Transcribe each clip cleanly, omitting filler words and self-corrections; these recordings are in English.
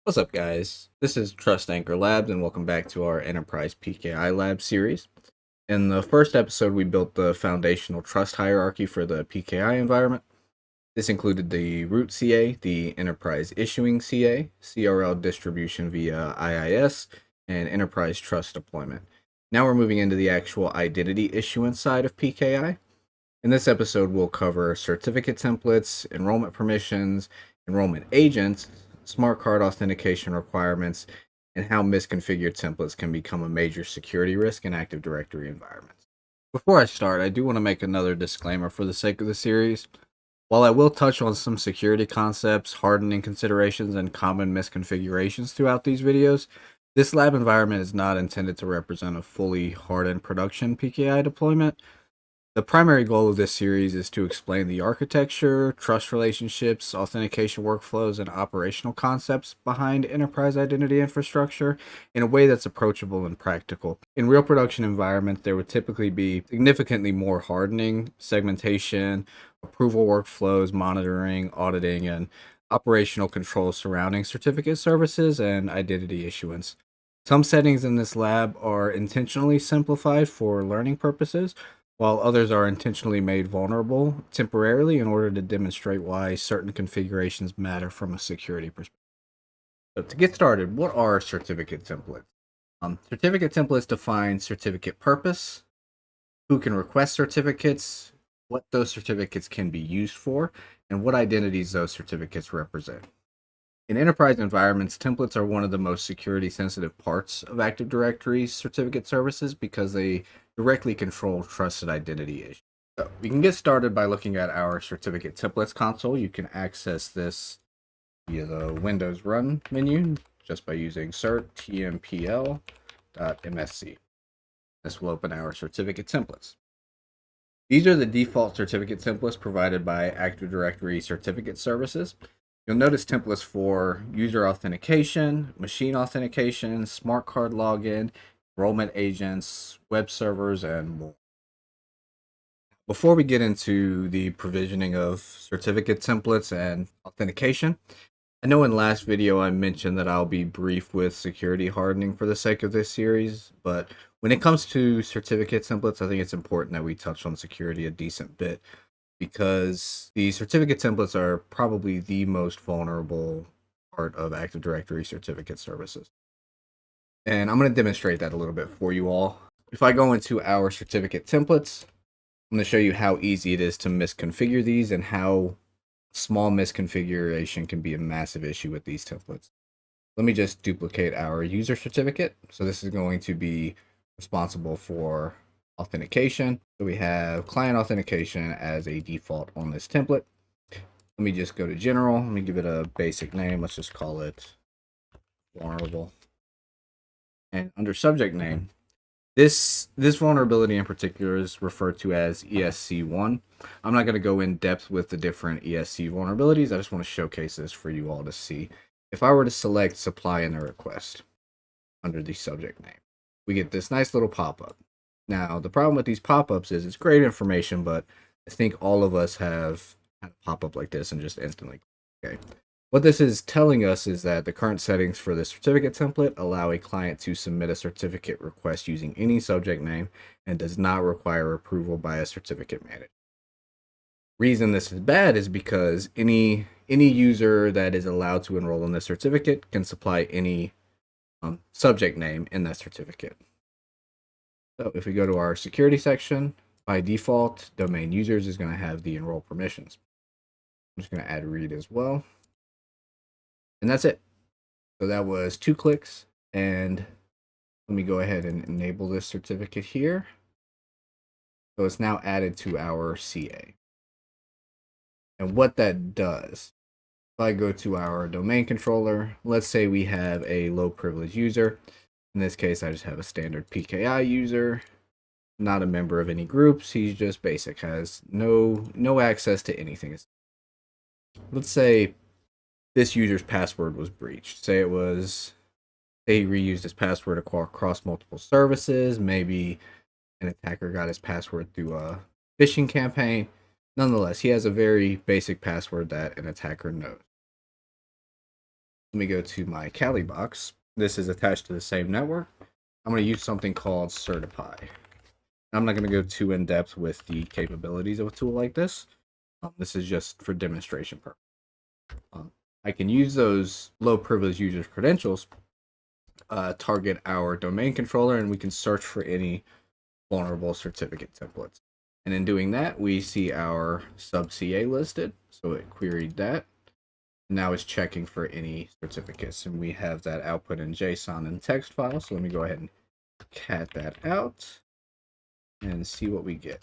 What's up, guys? This is Trust Anchor Labs, and welcome back to our Enterprise PKI Lab series. In the first episode, we built the foundational trust hierarchy for the PKI environment. This included the root CA, the enterprise issuing CA, CRL distribution via IIS, and enterprise trust deployment. Now we're moving into the actual identity issuance side of PKI. In this episode, we'll cover certificate templates, enrollment permissions, enrollment agents, smart card authentication requirements, and how misconfigured templates can become a major security risk in Active Directory environments. Before I start, I do want to make another disclaimer for the sake of the series. While I will touch on some security concepts, hardening considerations, and common misconfigurations throughout these videos, this lab environment is not intended to represent a fully hardened production PKI deployment. The primary goal of this series is to explain the architecture, trust relationships, authentication workflows, and operational concepts behind enterprise identity infrastructure in a way that's approachable and practical. In real production environments, there would typically be significantly more hardening, segmentation, approval workflows, monitoring, auditing, and operational controls surrounding certificate services and identity issuance. Some settings in this lab are intentionally simplified for learning purposes, while others are intentionally made vulnerable temporarily in order to demonstrate why certain configurations matter from a security perspective. So to get started, what are certificate templates? Certificate templates define certificate purpose, who can request certificates, what those certificates can be used for, and what identities those certificates represent. In enterprise environments, templates are one of the most security sensitive parts of Active Directory's certificate services because they directly control trusted identity issues. So we can get started by looking at our certificate templates console. You can access this via the Windows Run menu just by using cert tmpl.msc. This will open our certificate templates. These are the default certificate templates provided by Active Directory certificate services. You'll notice templates for user authentication, machine authentication, smart card login, enrollment agents, web servers, and more. Before we get into the provisioning of certificate templates and authentication, I know in last video I mentioned that I'll be brief with security hardening for the sake of this series, but when it comes to certificate templates, I think it's important that we touch on security a decent bit, because the certificate templates are probably the most vulnerable part of Active Directory certificate services. And I'm going to demonstrate that a little bit for you all. If I go into our certificate templates, I'm going to show you how easy it is to misconfigure these and how small misconfiguration can be a massive issue with these templates. Let me just duplicate our user certificate. So this is going to be responsible for authentication. So we have client authentication as a default on this template. Let me just go to general. Let me give it a basic name. Let's just call it vulnerable. And under subject name, this vulnerability in particular is referred to as ESC1. I'm not going to go in depth with the different ESC vulnerabilities. I just want to showcase this for you all to see. If I were to select supply in the request under the subject name, we get this nice little pop-up. Now, the problem with these pop-ups is it's great information, but I think all of us have had a pop-up like this and just instantly, okay. What this is telling us is that the current settings for the certificate template allow a client to submit a certificate request using any subject name and does not require approval by a certificate manager. Reason this is bad is because any user that is allowed to enroll in this certificate can supply any subject name in that certificate. So if we go to our security section, by default, domain users is going to have the enroll permissions. I'm just going to add read as well. And that's it. So that was 2 clicks. And let me go ahead and enable this certificate here. So it's now added to our CA. And what that does, if I go to our domain controller, let's say we have a low privilege user. In this case, I just have a standard PKI user, not a member of any groups. He's just basic, has no access to anything. Let's say this user's password was breached. Say he reused his password across multiple services. Maybe an attacker got his password through a phishing campaign. Nonetheless, he has a very basic password that an attacker knows. Let me go to my Kali box. This is attached to the same network. I'm going to use something called Certify. I'm not going to go too in depth with the capabilities of a tool like this. This is just for demonstration purpose. I can use those low privilege users credentials, target our domain controller, and we can search for any vulnerable certificate templates. And in doing that, we see our sub CA listed. So it queried that. Now it's checking for any certificates, and we have that output in JSON and text file. So let me go ahead and cat that out and see what we get.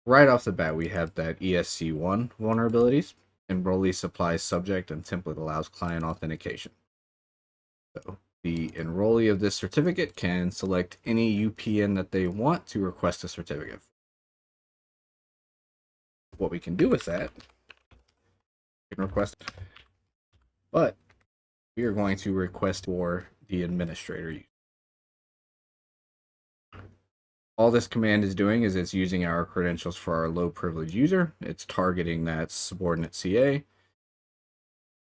Right off the bat, we have that ESC1 vulnerabilities. Enrollee supplies subject and template allows client authentication. So the enrollee of this certificate can select any UPN that they want to request a certificate. What we can do with that, we can request, but we are going to request for the administrator. All this command is doing is it's using our credentials for our low privilege user. It's targeting that subordinate CA,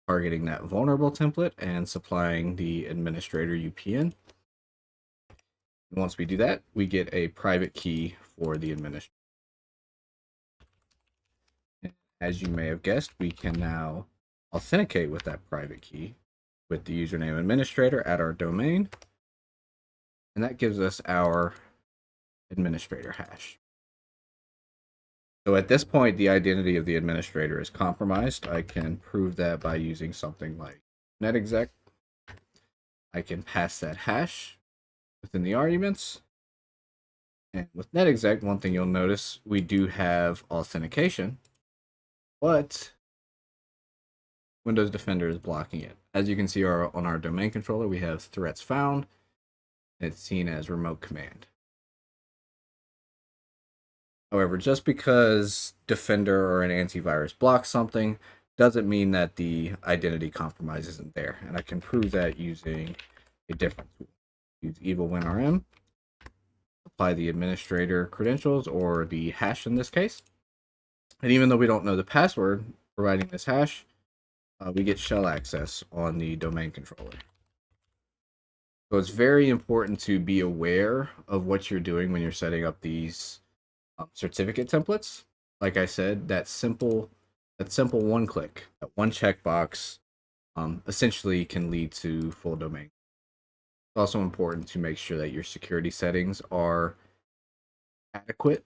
targeting that vulnerable template, and supplying the administrator UPN. And once we do that, we get a private key for the administrator. As you may have guessed, we can now authenticate with that private key with the username administrator at our domain. And that gives us our administrator hash. So at this point, the identity of the administrator is compromised. I can prove that by using something like netexec. I can pass that hash within the arguments. And with netexec, one thing you'll notice, we do have authentication, but Windows Defender is blocking it. As you can see on our domain controller, we have threats found. It's seen as remote command. However, just because Defender or an antivirus blocks something doesn't mean that the identity compromise isn't there. And I can prove that using a different tool. Use EVOWinRM, apply the administrator credentials or the hash in this case. And even though we don't know the password providing this hash, we get shell access on the domain controller. So it's very important to be aware of what you're doing when you're setting up these certificate templates. Like I said, that simple one click, that one checkbox, essentially can lead to full domain. It's also important to make sure that your security settings are adequate.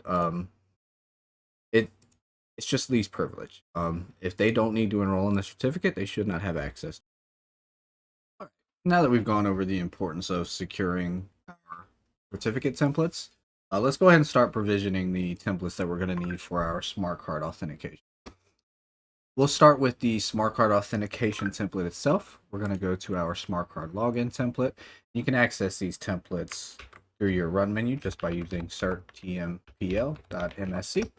It's just least privilege. If they don't need to enroll in the certificate, they should not have access. All right. Now that we've gone over the importance of securing our certificate templates, let's go ahead and start provisioning the templates that we're going to need for our smart card authentication. We'll start with the smart card authentication template itself. We're going to go to our smart card login template. You can access these templates through your run menu just by using certtmpl.msc.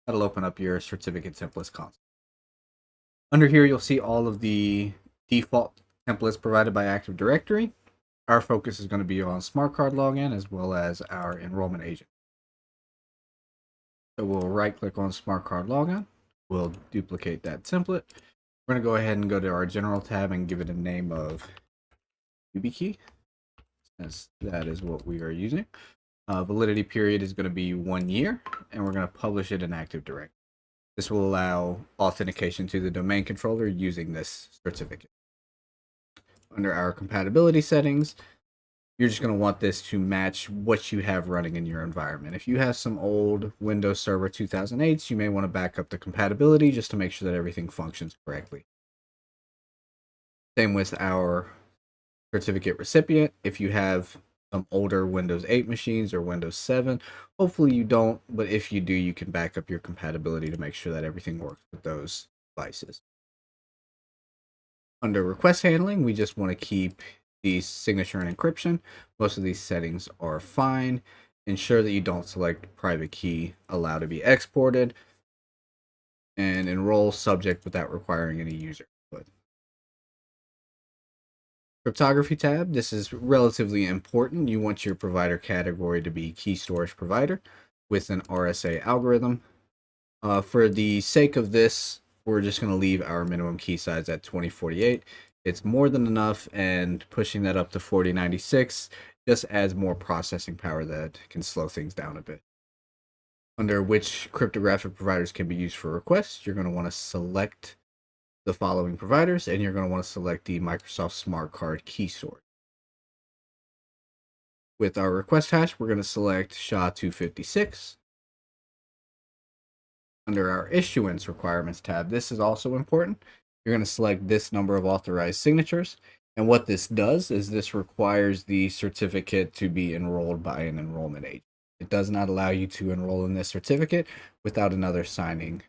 That'll open up your certificate templates console. Under here, you'll see all of the default templates provided by Active Directory. Our focus is going to be on smart card login as well as our enrollment agent. So we'll right click on smart card login. We'll duplicate that template. We're going to go ahead and go to our general tab and give it a name of YubiKey, since that is what we are using. Validity period is going to be 1 year, and we're going to publish it in Active Directory. This will allow authentication to the domain controller using this certificate. Under our compatibility settings, you're just going to want this to match what you have running in your environment. If you have some old Windows Server 2008s, you may want to back up the compatibility just to make sure that everything functions correctly. Same with our certificate recipient. If you have some older Windows 8 machines or Windows 7, hopefully you don't, but if you do, you can back up your compatibility to make sure that everything works with those devices. Under request handling, we just want to keep the signature and encryption. Most of these settings are fine. Ensure that you don't select private key, allow to be exported, and enroll subject without requiring any user input. Cryptography tab, this is relatively important. You want your provider category to be key storage provider with an RSA algorithm. For the sake of this, we're just going to leave our minimum key size at 2048. it's more than enough, and pushing that up to 4096 just adds more processing power that can slow things down a bit. Under which cryptographic providers can be used for requests, you're going to want to select the following providers, and you're going to want to select the Microsoft Smart Card key storage. With our request hash, we're going to select SHA-256. Under our issuance requirements tab, this is also important. You're going to select this number of authorized signatures. And what this does is this requires the certificate to be enrolled by an enrollment agent. It does not allow you to enroll in this certificate without another signing.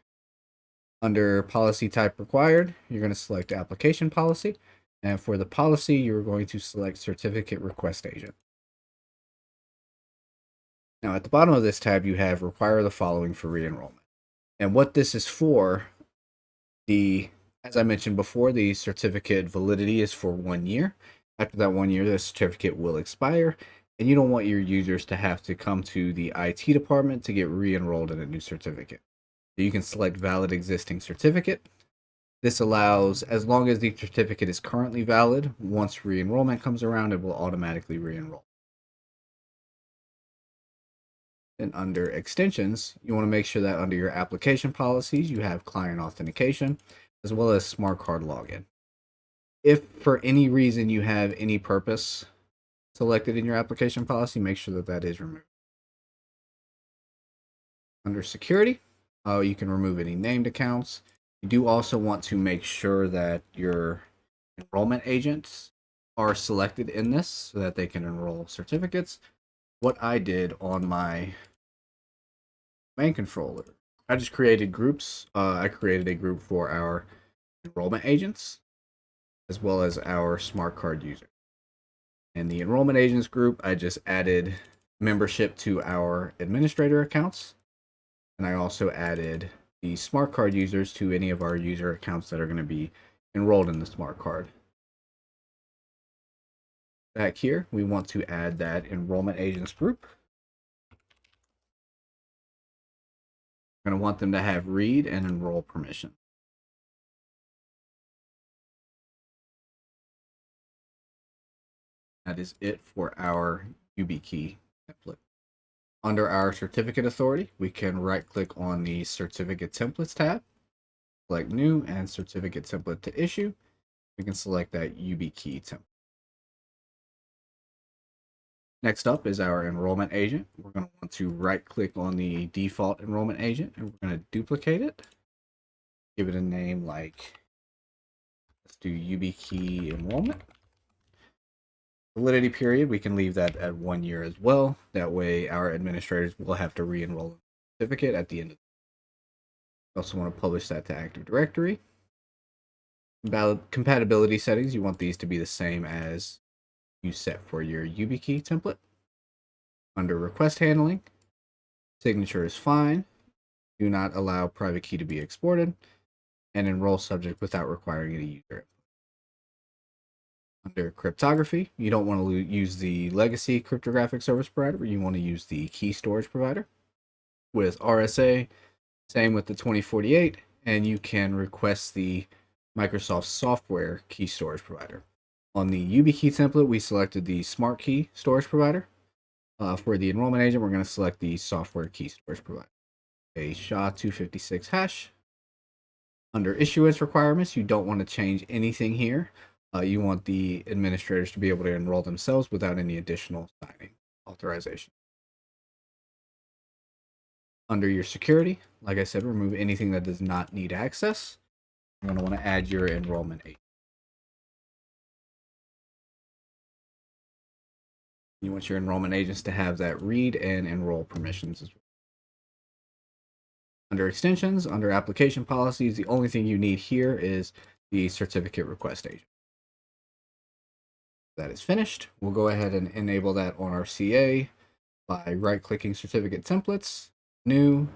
Under policy type required, you're going to select application policy. And for the policy, you're going to select certificate request agent. Now at the bottom of this tab, you have require the following for re-enrollment. And what this is for, as I mentioned before, the certificate validity is for 1 year. After that 1 year, the certificate will expire, and you don't want your users to have to come to the IT department to get re-enrolled in a new certificate. So you can select valid existing certificate. This allows, as long as the certificate is currently valid, once re-enrollment comes around, it will automatically re-enroll. And under extensions, you want to make sure that under your application policies, you have client authentication, as well as smart card login. If for any reason you have any purpose selected in your application policy, make sure that that is removed. Under security, you can remove any named accounts. You do also want to make sure that your enrollment agents are selected in this so that they can enroll certificates. What I did on my main controller, I just created groups. I created a group for our enrollment agents as well as our smart card user. In the enrollment agents group, I just added membership to our administrator accounts, and I also added the smart card users to any of our user accounts that are going to be enrolled in the smart card. Back here, we want to add that enrollment agents group. We're going to want them to have read and enroll permission. That is it for our YubiKey template. Under our certificate authority, we can right-click on the certificate templates tab, select new and certificate template to issue. We can select that YubiKey template. Next up is our enrollment agent. We're going to want to right-click on the default enrollment agent, and we're going to duplicate it. Give it a name like, let's do YubiKey enrollment. Validity period, we can leave that at 1 year as well. That way our administrators will have to re-enroll the certificate at the end of the Also want to publish that to Active Directory. Compatibility settings, you want these to be the same as you set for your YubiKey template. Under request handling, signature is fine. Do not allow private key to be exported, and enroll subject without requiring any user input. Under cryptography, you don't want to use the legacy cryptographic service provider, you want to use the key storage provider. With RSA, same with the 2048, and you can request the Microsoft software key storage provider. On the YubiKey template, we selected the smart key storage provider. For the enrollment agent, we're going to select the software key storage provider. A SHA-256 hash. Under issuance requirements, you don't want to change anything here. You want the administrators to be able to enroll themselves without any additional signing authorization. Under your security, like I said, remove anything that does not need access. You're going to want to add your enrollment agent. You want your enrollment agents to have that read and enroll permissions as well. Under extensions, under application policies, the only thing you need here is the certificate request agent. That is finished. We'll go ahead and enable that on our CA by right-clicking certificate templates, new,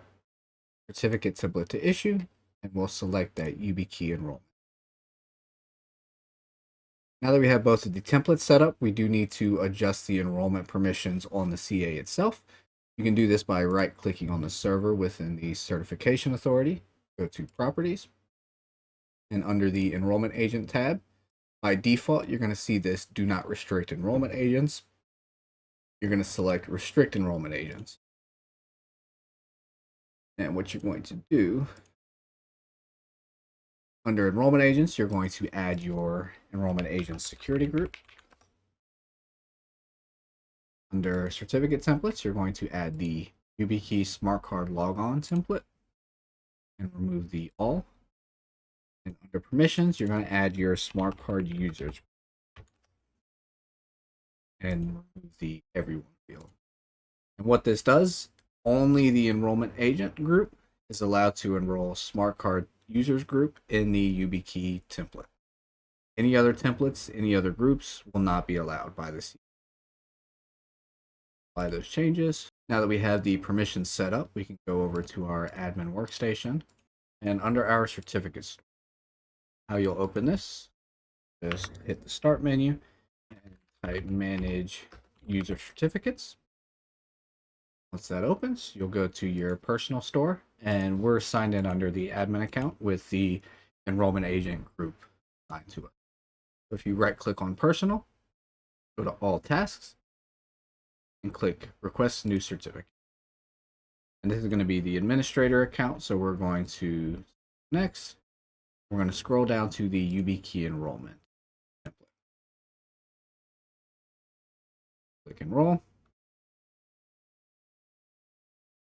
certificate template to issue, and we'll select that YubiKey enrollment. Now that we have both of the templates set up, we do need to adjust the enrollment permissions on the CA itself. You can do this by right-clicking on the server within the certification authority, go to properties, and under the enrollment agent tab, By default, you're going to see this do not restrict enrollment agents. You're going to select restrict enrollment agents. And what you're going to do, under enrollment agents, you're going to add your enrollment agent security group. Under certificate templates, you're going to add the YubiKey smart card logon template and remove the all. And under permissions, you're going to add your smart card users and remove the everyone field. And what this does, only the enrollment agent group is allowed to enroll smart card users group in the YubiKey template. Any other templates, any other groups will not be allowed by the Apply those changes. Now that we have the permissions set up, we can go over to our admin workstation and under our certificates. How you'll open this, just hit the start menu and type manage user certificates. Once that opens, you'll go to your personal store, and we're signed in under the admin account with the enrollment agent group assigned to it. So if you right click on personal, go to all tasks, and click request new certificate. And this is going to be the administrator account, so we're going to next. We're going to scroll down to the YubiKey enrollment template. Click enroll.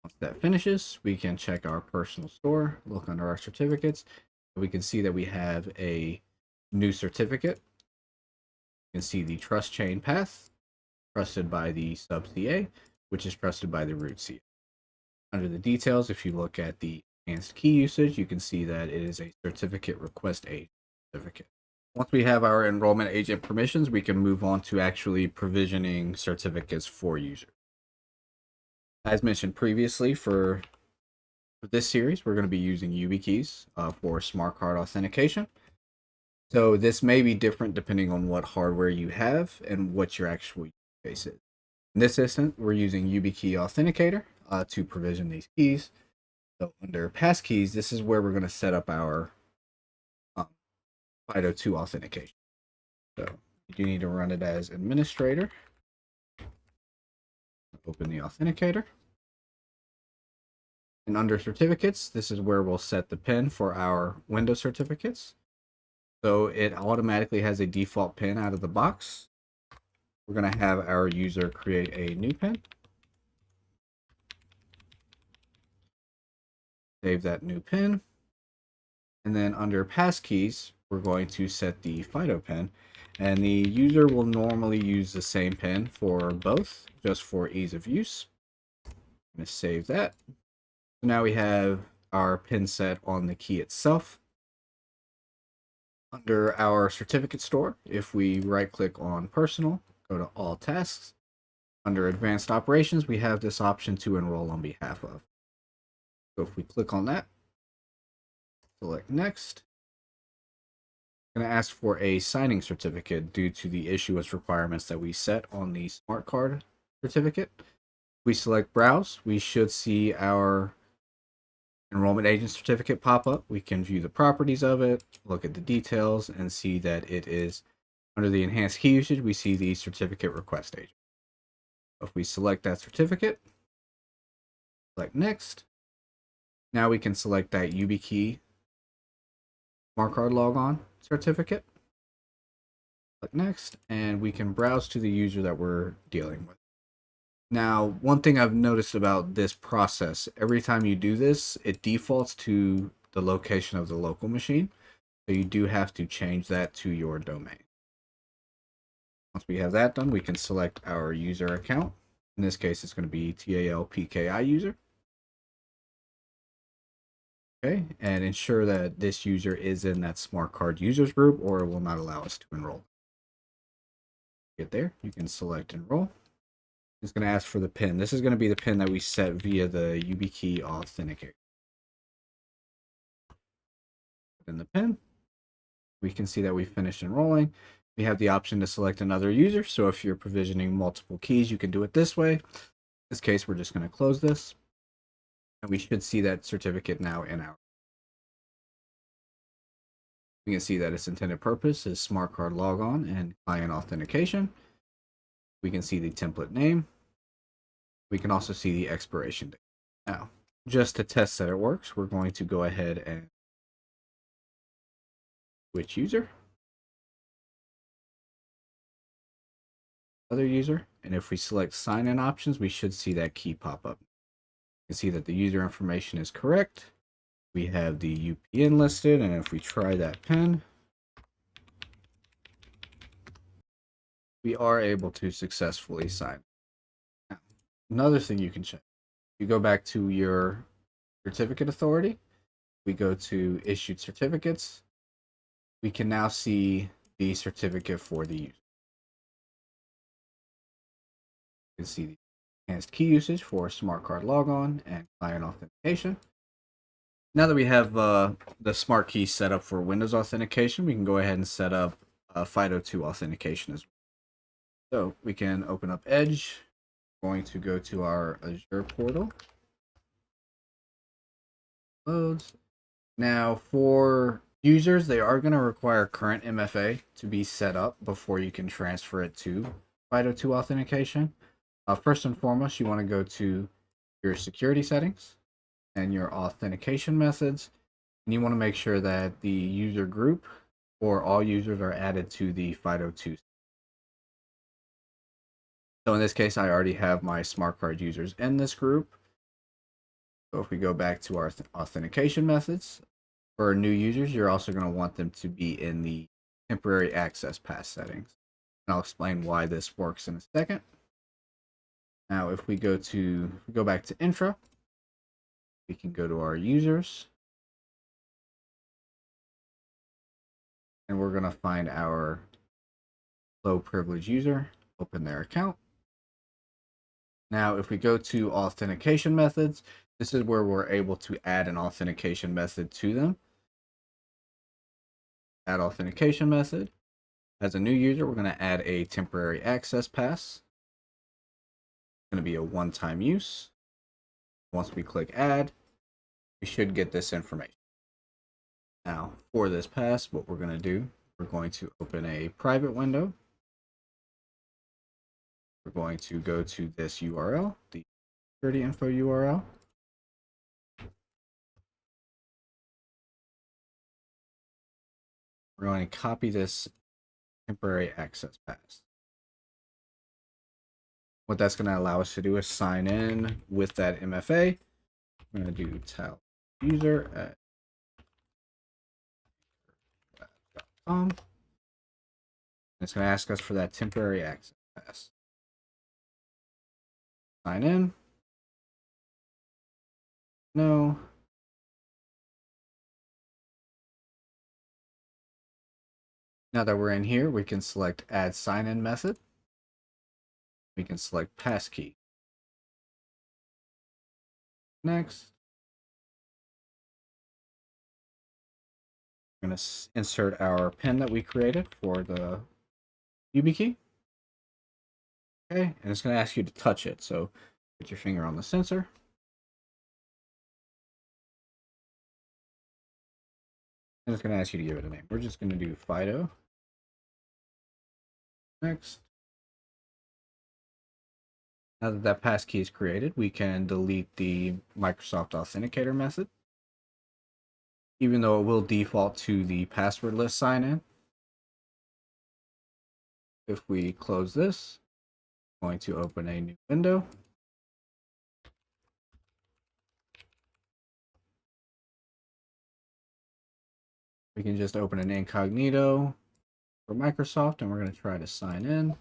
Once that finishes, we can check our personal store, look under our certificates. We can see that we have a new certificate. You can see the trust chain path, trusted by the sub CA, which is trusted by the root CA. Under the details, if you look at the enhanced key usage, you can see that it is a certificate request agent certificate. Once we have our enrollment agent permissions, we can move on to actually provisioning certificates for users. As mentioned previously, for this series, we're going to be using YubiKeys for smart card authentication. So this may be different depending on what hardware you have and what your actual use case is. In this instance, we're using YubiKey Authenticator to provision these keys. So under passkeys, this is where we're going to set up our FIDO2 authentication. So you do need to run it as administrator. Open the authenticator. And under certificates, this is where we'll set the PIN for our Windows certificates. So it automatically has a default PIN out of the box. We're going to have our user create a new PIN. Save that new PIN. And then under passkeys, we're going to set the FIDO PIN. And the user will normally use the same PIN for both, just for ease of use. I'm going to save that. So now we have our PIN set on the key itself. Under our certificate store, if we right click on personal, go to all tasks. Under advanced operations, we have this option to enroll on behalf of. So if we click on that, select next. I'm going to ask for a signing certificate due to the issuance requirements that we set on the smart card certificate. If we select browse, we should see our enrollment agent certificate pop up. We can view the properties of it, look at the details, and see that it is under the enhanced key usage. We see the certificate request agent. If we select that certificate, select next. Now we can select that YubiKey smart card logon certificate. Click next, and we can browse to the user that we're dealing with. Now, one thing I've noticed about this process, every time you do this, it defaults to the location of the local machine. So you do have to change that to your domain. Once we have that done, we can select our user account. In this case, it's going to be TALPKI user. Okay, and ensure that this user is in that smart card users group or it will not allow us to enroll. Get there, you can select enroll. It's going to ask for the PIN. This is going to be the PIN that we set via the YubiKey Authenticator. Put in the PIN. We can see that we finished enrolling. We have the option to select another user. So if you're provisioning multiple keys, you can do it this way. In this case, we're just going to close this. And we should see that certificate now in our. We can see that its intended purpose is smart card logon and client authentication. We can see the template name. We can also see the expiration date. Now, just to test that it works, we're going to go ahead and switch user, other user, and if we select sign-in options, we should see that key pop up. You can see that the user information is correct. We have the UPN listed, and if we try that PIN, we are able to successfully sign. Now, another thing you can check, you go back to your certificate authority, we go to issued certificates, we can now see the certificate for the user. You can see the enhanced key usage for smart card logon and client authentication. Now that we have the smart key set up for Windows authentication, we can go ahead and set up FIDO2 authentication as well. So we can open up Edge. We're going to go to our Azure portal. Loads. Now for users, they are going to require current MFA to be set up before you can transfer it to FIDO2 authentication. First and foremost, you want to go to your security settings and your authentication methods, and you want to make sure that the user group or all users are added to the FIDO2. So in this case, I already have my smart card users in this group. So if we go back to our authentication methods, for new users, you're also going to want them to be in the temporary access pass settings. And I'll explain why this works in a second. Now, if we go back to Entra, we can go to our users, and we're going to find our low privilege user, open their account. Now, if we go to authentication methods, this is where we're able to add an authentication method to them. Add authentication method. As a new user, we're going to add a temporary access pass. It's going to be a one-time use. Once we click add, we should get this information. Now, for this pass, what we're going to do, we're going to open a private window. We're going to go to this URL, the security info URL. We're going to copy this temporary access pass. What that's going to allow us to do is sign in with that MFA. I'm going to do tell user at .com. It's going to ask us for that temporary access pass. Sign in. No. Now that we're in here, we can select add sign-in method. We can select passkey. Next. We're going to insert our PIN that we created for the YubiKey. Okay, and it's going to ask you to touch it. So put your finger on the sensor. And it's going to ask you to give it a name. We're just going to do FIDO. Next. Now that that passkey is created, we can delete the Microsoft Authenticator method, even though it will default to the passwordless sign-in. If we close this, I'm going to open a new window. We can just open an incognito for Microsoft, and we're going to try to sign in.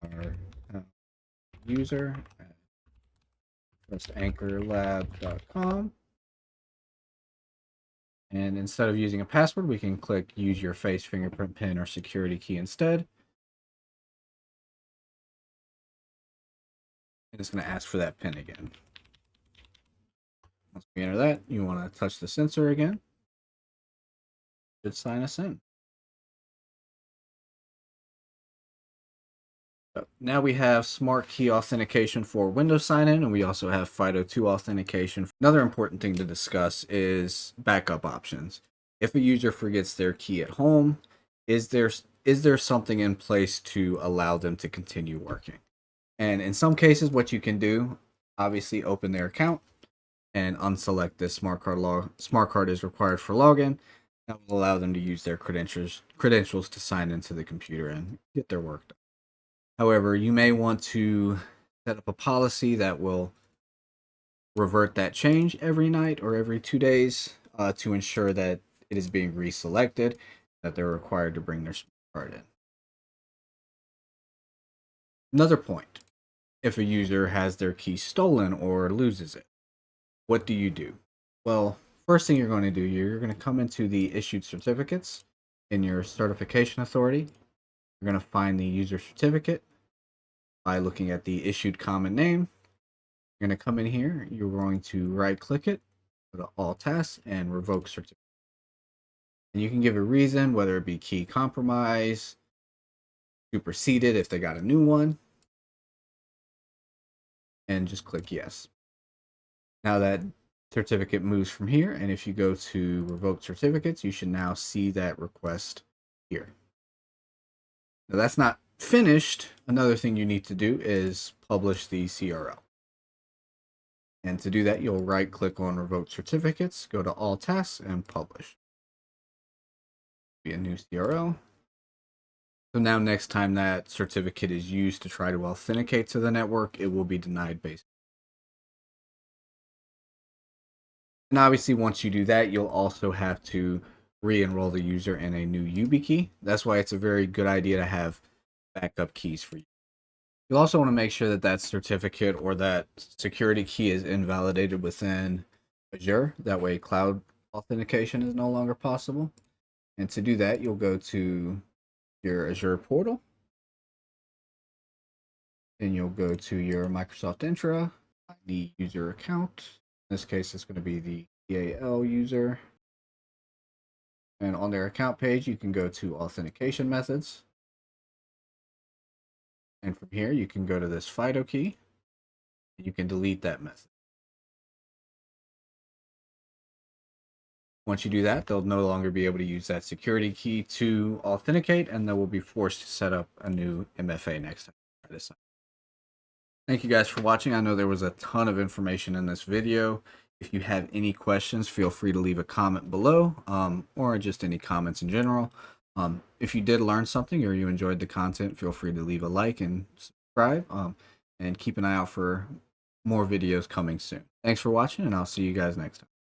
Our user at anchorlab.com. And instead of using a password, we can click use your face, fingerprint, PIN, or security key instead. And it's going to ask for that PIN again. Once we enter that, you want to touch the sensor again. It should sign us in. So now we have smart key authentication for Windows sign-in, and we also have FIDO2 authentication. Another important thing to discuss is backup options. If a user forgets their key at home, is there something in place to allow them to continue working? And in some cases, what you can do, obviously open their account and unselect this smart card is required for login. That will allow them to use their credentials to sign into the computer and get their work done. However, you may want to set up a policy that will revert that change every night or every 2 days to ensure that it is being reselected, that they're required to bring their smart card in. Another point, if a user has their key stolen or loses it, what do? Well, first thing you're going to do, you're going to come into the issued certificates in your certification authority. You're going to find the user certificate by looking at the issued common name. You're going to come in here, you're going to right click it, go to all tasks and revoke certificate. And you can give a reason, whether it be key compromise, superseded if they got a new one, and just click yes. Now that certificate moves from here, and if you go to revoke certificates, you should now see that request here. Now that's not finished. Another thing you need to do is publish the CRL. And to do that, you'll right click on revoke certificates, go to all tasks and publish. Be a new CRL. So now next time that certificate is used to try to authenticate to the network, it will be denied based. And obviously once you do that, you'll also have to re-enroll the user in a new YubiKey. That's why it's a very good idea to have backup keys for you. You'll also want to make sure that that certificate or that security key is invalidated within Azure. That way cloud authentication is no longer possible. And to do that, you'll go to your Azure portal. And you'll go to your Microsoft Entra ID user account. In this case, it's going to be the EAL user. And on their account page, you can go to authentication methods. And from here, you can go to this FIDO key. And you can delete that method. Once you do that, they'll no longer be able to use that security key to authenticate, and they will be forced to set up a new MFA next time. Thank you guys for watching. I know there was a ton of information in this video. If you have any questions, feel free to leave a comment below, or just any comments in general. If you did learn something or you enjoyed the content, feel free to leave a like and subscribe, and keep an eye out for more videos coming soon. Thanks for watching, and I'll see you guys next time.